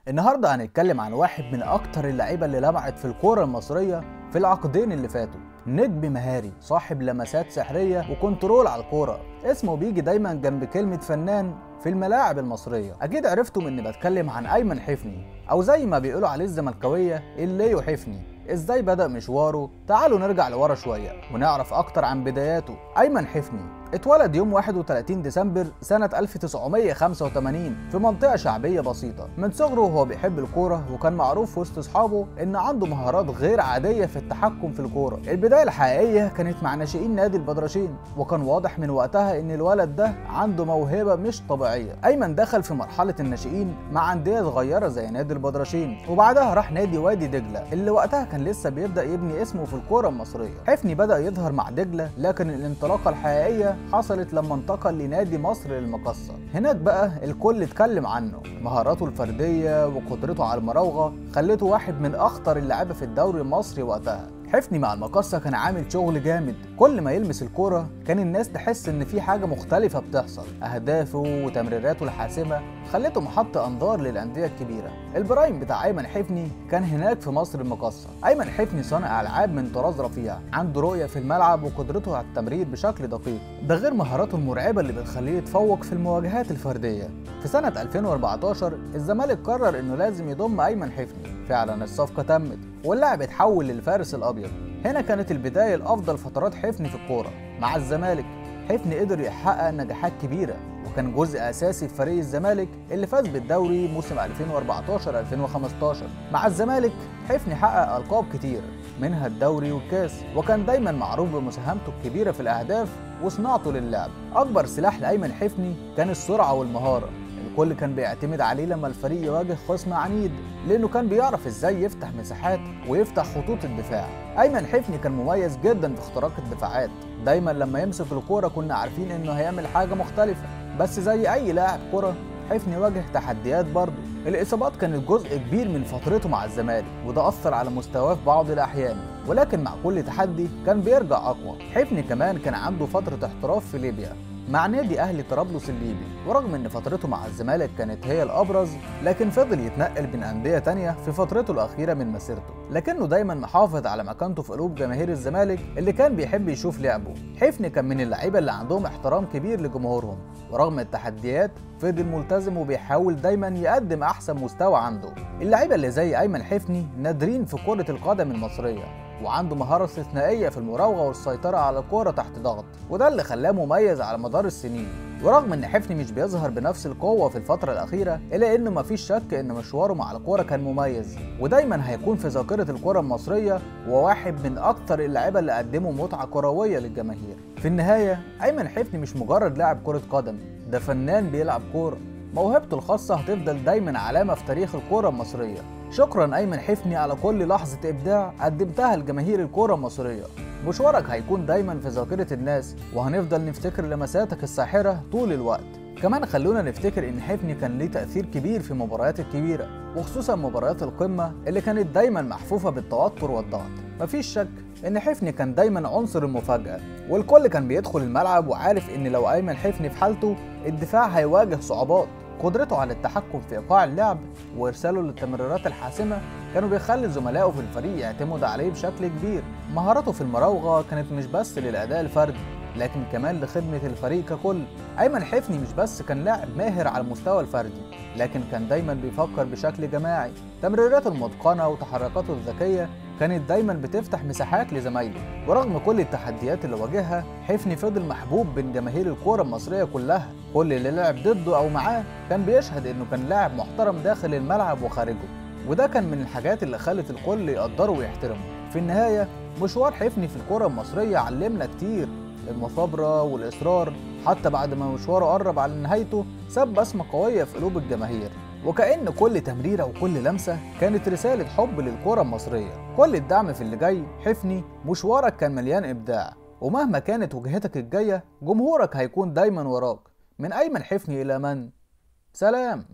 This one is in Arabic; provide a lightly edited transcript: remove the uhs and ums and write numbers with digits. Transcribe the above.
النهارده هنتكلم عن واحد من اكتر اللعيبه اللي لمعت في الكوره المصريه في العقدين اللي فاتوا. نجم مهاري صاحب لمسات سحريه وكنترول على الكوره، اسمه بيجي دايما جنب كلمه فنان في الملاعب المصريه. اكيد عرفتم اني بتكلم عن ايمن حفني، او زي ما بيقولوا عليه الزملكاويه الليو حفني. ازاي بدأ مشواره؟ تعالوا نرجع لورا شويه ونعرف اكتر عن بداياته. ايمن حفني اتولد يوم 31 ديسمبر سنة 1985 في منطقة شعبية بسيطة. من صغره وهو بيحب الكورة، وكان معروف وسط أصحابه إن عنده مهارات غير عادية في التحكم في الكورة. البداية الحقيقية كانت مع ناشئين نادي البدرشين، وكان واضح من وقتها إن الولد ده عنده موهبة مش طبيعية. أيمن دخل في مرحلة الناشئين مع أندية صغيرة زي نادي البدرشين، وبعدها راح نادي وادي دجلة اللي وقتها كان لسه بيبدأ يبني اسمه في الكورة المصرية. حفني بدأ يظهر مع دجلة، لكن الانطلاقة الحقيقية حصلت لما انتقل لنادي مصر للمقصة. هناك بقى الكل اتكلم عنه، مهاراته الفردية وقدرته على المراوغة خلته واحد من أخطر اللعيبة في الدوري المصري وقتها. حفني مع المقصة كان عامل شغل جامد، كل ما يلمس الكورة كان الناس تحس ان في حاجة مختلفة بتحصل. اهدافه وتمريراته الحاسمة خلته محط انظار للأندية الكبيرة. البرايم بتاع ايمن حفني كان هناك في مصر المقصة. ايمن حفني صانع العاب من طراز رفيع، عنده رؤية في الملعب وقدرته على التمرير بشكل دقيق، ده غير مهاراته المرعبة اللي بتخليه يتفوق في المواجهات الفردية. في سنة 2014 الزمالك قرر انه لازم يضم ايمن حفني. فعلا الصفقة تمت واللاعب اتحول للفارس الابيض. هنا كانت البدايه لافضل فترات حفني في الكوره. مع الزمالك حفني قدر يحقق نجاحات كبيره، وكان جزء اساسي في فريق الزمالك اللي فاز بالدوري موسم 2014-2015. مع الزمالك حفني حقق القاب كتير، منها الدوري والكاس، وكان دايما معروف بمساهمته الكبيره في الاهداف وصناعته للعب. اكبر سلاح لايمن حفني كان السرعه والمهاره. الكل كان بيعتمد عليه لما الفريق يواجه خصم عنيد، لانه كان بيعرف ازاي يفتح مساحات ويفتح خطوط الدفاع. ايمن حفني كان مميز جدا في اختراق الدفاعات، دايما لما يمسك الكوره كنا عارفين انه هيعمل حاجه مختلفه. بس زي اي لاعب كره حفني واجه تحديات برضه. الاصابات كانت جزء كبير من فترته مع الزمالك، وده اثر على مستواه في بعض الاحيان، ولكن مع كل تحدي كان بيرجع اقوى. حفني كمان كان عنده فتره احتراف في ليبيا مع نادي اهلي طرابلس الليبي، ورغم ان فترته مع الزمالك كانت هي الابرز، لكن فضل يتنقل بين انديه تانية في فترته الاخيره من مسيرته، لكنه دايما محافظ على مكانته في قلوب جماهير الزمالك اللي كان بيحب يشوف لعبه. حفني كان من اللعيبه اللي عندهم احترام كبير لجمهورهم، ورغم التحديات فضل ملتزم وبيحاول دايما يقدم احسن مستوى عنده. اللعيبه اللي زي ايمن حفني نادرين في كره القدم المصريه، وعنده مهارة استثنائية في المراوغة والسيطرة على الكورة تحت ضغط، وده اللي خلاه مميز على مدار السنين. ورغم ان حفني مش بيظهر بنفس القوة في الفترة الأخيرة، إلا إنه مفيش شك إن مشواره مع الكورة كان مميز، ودايما هيكون في ذاكرة الكورة المصرية، وواحد من أكتر اللعيبة اللي قدموا متعة كروية للجماهير. في النهاية أيمن حفني مش مجرد لاعب كرة قدم، ده فنان بيلعب كورة. موهبته الخاصة هتفضل دايما علامة في تاريخ الكورة المصرية. شكرا أيمن حفني على كل لحظة إبداع قدمتها لجماهير الكورة المصرية. مشوارك هيكون دايما في ذاكرة الناس، وهنفضل نفتكر لمساتك الساحرة طول الوقت. كمان خلونا نفتكر إن حفني كان ليه تأثير كبير في المباريات الكبيرة، وخصوصا مباريات القمة اللي كانت دايما محفوفة بالتوتر والضغط. مفيش شك إن حفني كان دايما عنصر المفاجأة، والكل كان بيدخل الملعب وعارف إن لو أيمن حفني في حالته الدفاع هيواجه صعوبات. قدرته على التحكم في ايقاع اللعب وارساله للتمريرات الحاسمه كانوا بيخلي زملائه في الفريق يعتمدوا عليه بشكل كبير. مهاراته في المراوغه كانت مش بس للاداء الفردي، لكن كمان لخدمه الفريق ككل. ايمن حفني مش بس كان لاعب ماهر على المستوى الفردي، لكن كان دايما بيفكر بشكل جماعي. تمريراته المتقنه وتحركاته الذكيه كانت دايما بتفتح مساحات لزمايله. ورغم كل التحديات اللي واجهها، حفني فضل محبوب بين جماهير الكوره المصريه كلها. كل اللي لعب ضده او معاه كان بيشهد انه كان لاعب محترم داخل الملعب وخارجه، وده كان من الحاجات اللي خلت الكل يقدره ويحترمه. في النهايه مشوار حفني في الكوره المصريه علمنا كتير، المثابره والاصرار. حتى بعد ما مشواره قرب على نهايته ساب بصمه قويه في قلوب الجماهير، وكأن كل تمريرة وكل لمسة كانت رسالة حب للكرة المصرية. كل الدعم في اللي جاي. حفني مشوارك كان مليان إبداع، ومهما كانت وجهتك الجاية جمهورك هيكون دايما وراك. من أيمن حفني إلى من؟ سلام.